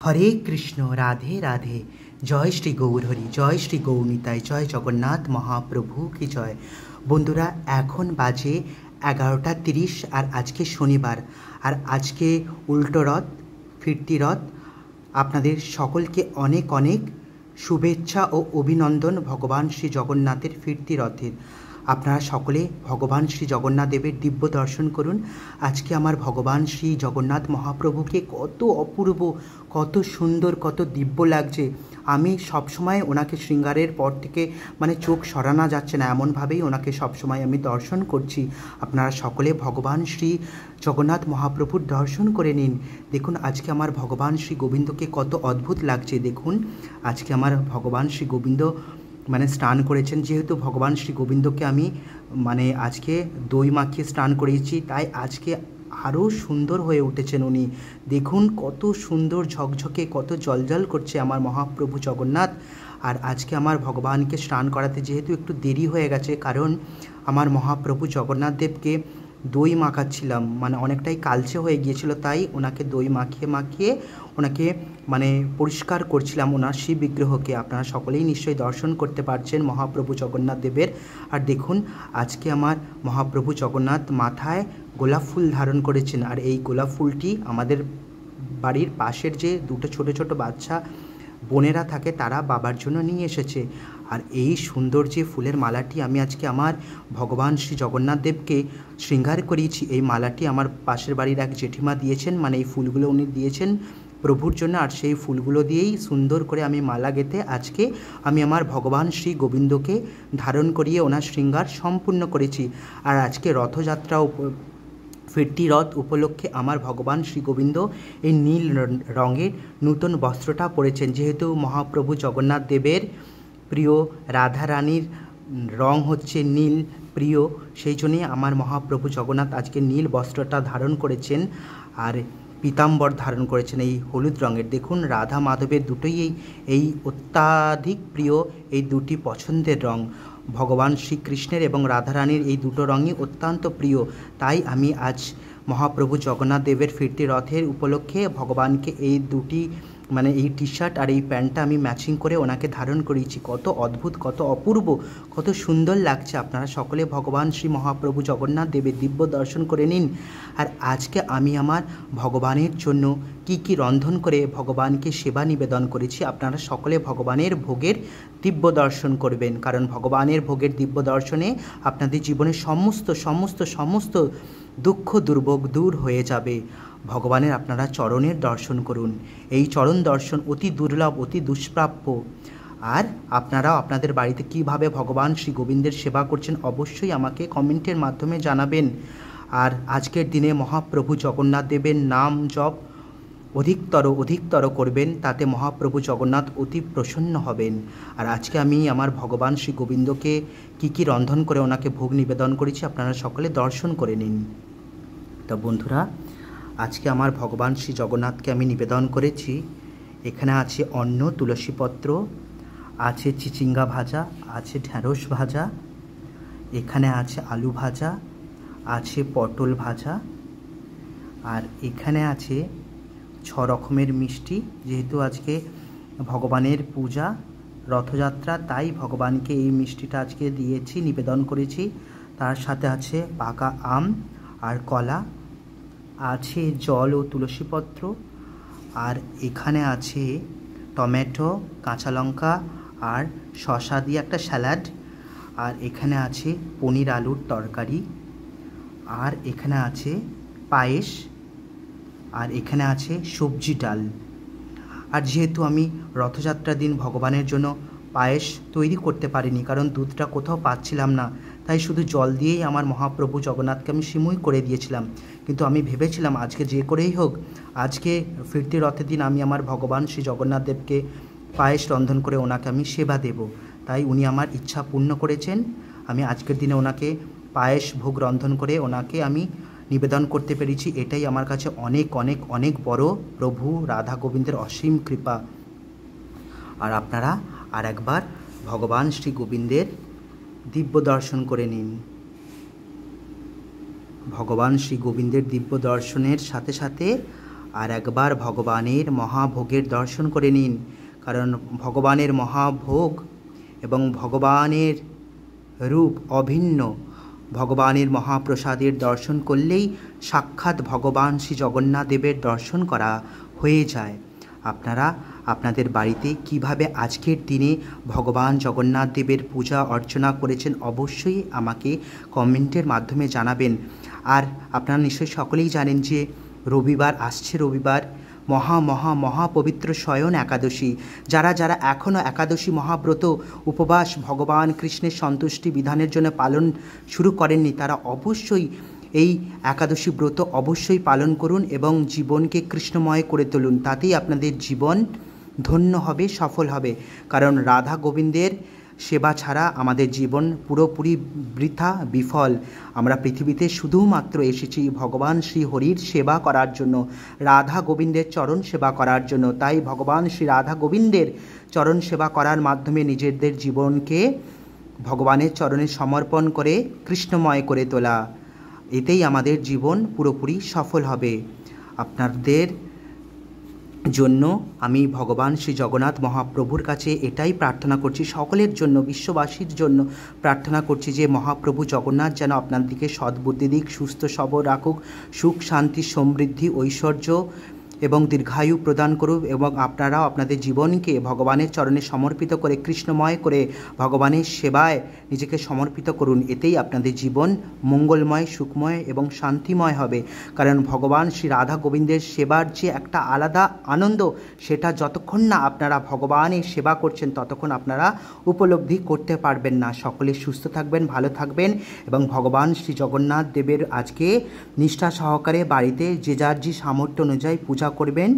হরে কৃষ্ণ, রাধে রাধে। জয় শ্রী গৌরহরি, জয় শ্রী গৌনিতাই, জয় জগন্নাথ মহাপ্রভু কি জয়। বন্ধুরা, এখন বাজে 11:30 আর আজকে শনিবার, আর আজকে উল্টো রথ, ফিরতি রথ। আপনাদের সকলকে অনেক অনেক শুভেচ্ছা ও অভিনন্দন ভগবান শ্রী জগন্নাথের ফিরতি রথের। আপনারা সকলে ভগবান শ্রী জগন্নাথ দেবের দিব্য দর্শন করুন। আজকে আমার ভগবান শ্রী জগন্নাথ মহাপ্রভুকে কত অপূর্ব, কত সুন্দর, কত দিব্য লাগছে। আমি সবসময় ওনাকে শৃঙ্গারের পর থেকে চোখ সরানো যাচ্ছে না, এমনভাবেই ওনাকে সবসময় আমি দর্শন করছি। আপনারা সকলে ভগবান শ্রী জগন্নাথ মহাপ্রভুর দর্শন করে নিন। দেখুন আজকে আমার ভগবান শ্রী গোবিন্দকে কত অদ্ভুত লাগছে। দেখুন আজকে আমার ভগবান শ্রী গোবিন্দ স্নান করেছেন। যেহেতু ভগবান শ্রী গোবিন্দকে আমি আজকে দই মাখিয়ে স্নান করিয়েছি, তাই আজকে আরও সুন্দর হয়ে উঠেছেন উনি। দেখুন কত সুন্দর ঝকঝকে, কত জলজল করছে আমার মহাপ্রভু জগন্নাথ। আর আজকে আমার ভগবানকে স্নান করাতে যেহেতু একটু দেরি হয়ে গেছে, কারণ আমার মহাপ্রভু জগন্নাথ দেবকে দই মাখাচ্ছিলাম, অনেকটাই কালচে হয়ে গিয়েছিল, তাই ওনাকে দই মাখিয়ে মাখিয়ে ওনাকে পরিষ্কার করছিলাম ওনার শিব বিগ্রহকে। আপনারা সকলেই নিশ্চয়ই দর্শন করতে পারছেন মহাপ্রভু জগন্নাথ দেবের। আর দেখুন আজকে আমার মহাপ্রভু জগন্নাথ মাথায় গোলাপ ফুল ধারণ করেছেন, আর এই গোলাপ ফুলটি আমাদের বাড়ির পাশের যে দুটো ছোট ছোট বাচ্চা বোনেরা থাকে, তারা বাবার জন্য নিয়ে এসেছে। আর এই সুন্দর যে ফুলের মালাটি আমি আজকে আমার ভগবান শ্রী জগন্নাথ দেবকে শৃঙ্গার করিয়েছি, এই মালাটি আমার পাশের বাড়ির এক জেঠিমা দিয়েছেন। এই ফুলগুলো উনি দিয়েছেন প্রভুর জন্য, আর সেই ফুলগুলো দিয়েই সুন্দর করে আমি মালা গেঁথে আজকে আমি আমার ভগবান শ্রী গোবিন্দকে ধারণ করিয়ে ওনার শৃঙ্গার সম্পূর্ণ করেছি। আর আজকে রথযাত্রা ফিরতি রথ উপলক্ষে আমার ভগবান শ্রী গোবিন্দ এই নীল রঙের নূতন বস্ত্রটা পরেছেন। যেহেতু মহাপ্রভু জগন্নাথ দেবের প্রিয় রাধা রানীর রং হচ্ছে নীল প্রিয়, সেই জন্যই আমার মহাপ্রভু জগন্নাথ আজকে নীল বস্ত্রটা ধারণ করেছেন, আর পীতাম্বর ধারণ করেছেন এই হলুদ রঙের। দেখুন রাধা মাধবের দুটোই এই অত্যাধিক প্রিয়, এই দুটি পছন্দের রং। ভগবান শ্রীকৃষ্ণের এবং রাধারানীর এই দুটো রঙই অত্যন্ত প্রিয়, তাই আমি আজ মহাপ্রভু জগন্নাথ দেবের ফিরতি রথের উপলক্ষে ভগবানকে এই দুটি এই টি শার্ট আর এই প্যান্টটা আমি ম্যাচিং করে ওনাকে ধারণ করিয়েছি। কত অদ্ভুত, কত অপূর্ব, কত সুন্দর লাগছে। আপনারা সকলে ভগবান শ্রী মহাপ্রভু জগন্নাথ দেবের দিব্য দর্শন করে নিন। আর আজকে আমি আমার ভগবানের জন্য কি রন্ধন করে ভগবানকে সেবা নিবেদন করেছি, আপনারা সকলে ভগবানের ভোগের দিব্য দর্শন করবেন, কারণ ভগবানের ভোগের দিব্য দর্শনে আপনাদের জীবনের সমস্ত সমস্ত সমস্ত দুঃখ দুর্ভোগ দূর হয়ে যাবে। ভগবানের আপনারা চরণের দর্শন করুন। এই চরণ দর্শন অতি দুর্লভ, অতি দুষ্প্রাপ্য। আর আপনারাও আপনাদের বাড়িতে কিভাবে ভগবান শ্রী গোবিন্দের সেবা করছেন অবশ্যই আমাকে কমেন্টের মাধ্যমে জানাবেন। আর আজকের দিনে মহাপ্রভু জগন্নাথ দেবের নাম জপ অধিকতর করবেন, তাতে মহাপ্রভু জগন্নাথ অতি প্রসন্ন হবেন। আর আজকে আমি আমার ভগবান শ্রী গোবিন্দকে কি রন্ধন করে ওনাকে ভোগ নিবেদন করেছি, আপনারা সকলে দর্শন করে নিন। তো বন্ধুরা, আজকে আমার ভগবান শ্রী জগন্নাথকে আমি নিবেদন করেছি, এখানে আছে অন্ন, তুলসীপত্র, আছে চিচিঙ্গা ভাজা, আছে ঢ্যাঁড়স ভাজা, এখানে আছে আলু ভাজা, আছে পটল ভাজা, আর এখানে আছে 6 রকমের মিষ্টি। যেহেতু আজকে ভগবানের পূজা, রথযাত্রা, তাই ভগবানকে এই মিষ্টিটা আজকে দিয়েছি, নিবেদন করেছি। তার সাথে আছে পাকা আম আর কলা, আছে জল ও তুলসীপত্র, আর এখানে আছে টমেটো, কাঁচা লঙ্কা আর শসা দিয়ে একটা স্যালাড, আর এখানে আছে পনির আলুর তরকারি, আর এখানে আছে পায়েস, আর এখানে আছে সবজি ডাল। আর যেহেতু আমি রথযাত্রার দিন ভগবানের জন্য পায়েস তৈরি করতে পারিনি, কারণ দুধটা কোথাও পাচ্ছিলাম না, তাই শুধু জল দিয়েই আমার মহাপ্রভু জগন্নাথকে আমি সিমুই করে দিয়েছিলাম। কিন্তু আমি ভেবেছিলাম আজকে যে করেই হোক, আজকে ফিরতি রথের দিন আমি আমার ভগবান শ্রী জগন্নাথ দেবকে পায়েস রন্ধন করে ওনাকে আমি সেবা দেব। তাই উনি আমার ইচ্ছা পূর্ণ করেছেন। আমি আজকের দিনে ওনাকে পায়েস ভোগ রন্ধন করে ওনাকে আমি নিবেদন করতে পেরেছি, এটাই আমার কাছে অনেক অনেক অনেক বড় প্রভু রাধা গোবিন্দের অসীম কৃপা। আর আপনারা আর একবার ভগবান শ্রী গোবিন্দের দিব্য দর্শন করে নিন। ভগবান শ্রী গোবিন্দের দিব্য দর্শনের সাথে সাথে আর একবার ভগবানের মহাভোগের দর্শন করে নিন, কারণ ভগবানের মহাভোগ এবং ভগবানের রূপ অভিন্ন। ভগবানের মহাপ্রসাদের দর্শন করলেই সাক্ষাৎ ভগবান শ্রী জগন্নাথ দেবের দর্শন করা হয়ে যায়। আপনারা আপনাদের বাড়িতে কিভাবে আজকের দিনে ভগবান জগন্নাথ দেবের পূজা অর্চনা করেছেন অবশ্যই আমাকে কমেন্টের মাধ্যমে জানাবেন। আর আপনারা নিশ্চয়ই সকলেই জানেন যে রবিবার আসছে, রবিবার মহা পবিত্র শয়ন একাদশী। যারা যারা এখনও একাদশী মহাব্রত উপবাস ভগবান কৃষ্ণের সন্তুষ্টি বিধানের জন্য পালন শুরু করেননি, তারা অবশ্যই এই একাদশী ব্রত অবশ্যই পালন করুন এবং জীবনকে কৃষ্ণময় করে তুলুন। তাতেই আপনাদের জীবন ধন্য হবে, সফল হবে। কারণ রাধা গোবিন্দের সেবা ছাড়া আমাদের জীবন পুরোপুরি বৃথা, বিফল। আমরা পৃথিবীতে শুধুমাত্র এসেছি ভগবান শ্রী হরির সেবা করার জন্য, রাধা গোবিন্দের চরণ সেবা করার জন্য। তাই ভগবান শ্রী রাধা গোবিন্দের চরণ সেবা করার মাধ্যমে নিজেদের জীবনকে ভগবানের চরণে সমর্পণ করে কৃষ্ণময় করে তোলা, এতেই আমাদের জীবন পুরোপুরি সফল হবে। আপনাদের জন্য আমি ভগবান শ্রী জগন্নাথ মহাপ্রভুর কাছে এটাই প্রার্থনা করছি, সকলের জন্য, বিশ্ববাসীর জন্য প্রার্থনা করছি যে মহাপ্রভু জগন্নাথ যেন আপনার দিকে সদ্বুদ্ধি দিক, সুস্থ সবল রাখুক, সুখ শান্তি সমৃদ্ধি ঐশ্বর্য এবং দীর্ঘায়ু প্রদান করুক এবং আপনারাও আপনাদের জীবনকে ভগবানের চরণে সমর্পিত করে কৃষ্ণময় করে ভগবানের সেবায় নিজেকে সমর্পিত করুন। এতেই আপনাদের জীবন মঙ্গলময়, সুখময় এবং শান্তিময় হবে। কারণ ভগবান শ্রী রাধা গোবিন্দের সেবার যে একটা আলাদা আনন্দ, সেটা যতক্ষণ না আপনারা ভগবানের সেবা করছেন ততক্ষণ আপনারা উপলব্ধি করতে পারবেন না। সকলে সুস্থ থাকবেন, ভালো থাকবেন এবং ভগবান শ্রী জগন্নাথ দেবের আজকে নিষ্ঠা সহকারে বাড়িতে যে যার যে সামর্থ্য অনুযায়ী পূজা করবেন।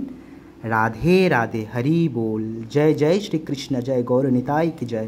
রাধে রাধে, হরি बोल, जय जय श्री कृष्ण, जय गौर निताई की जय।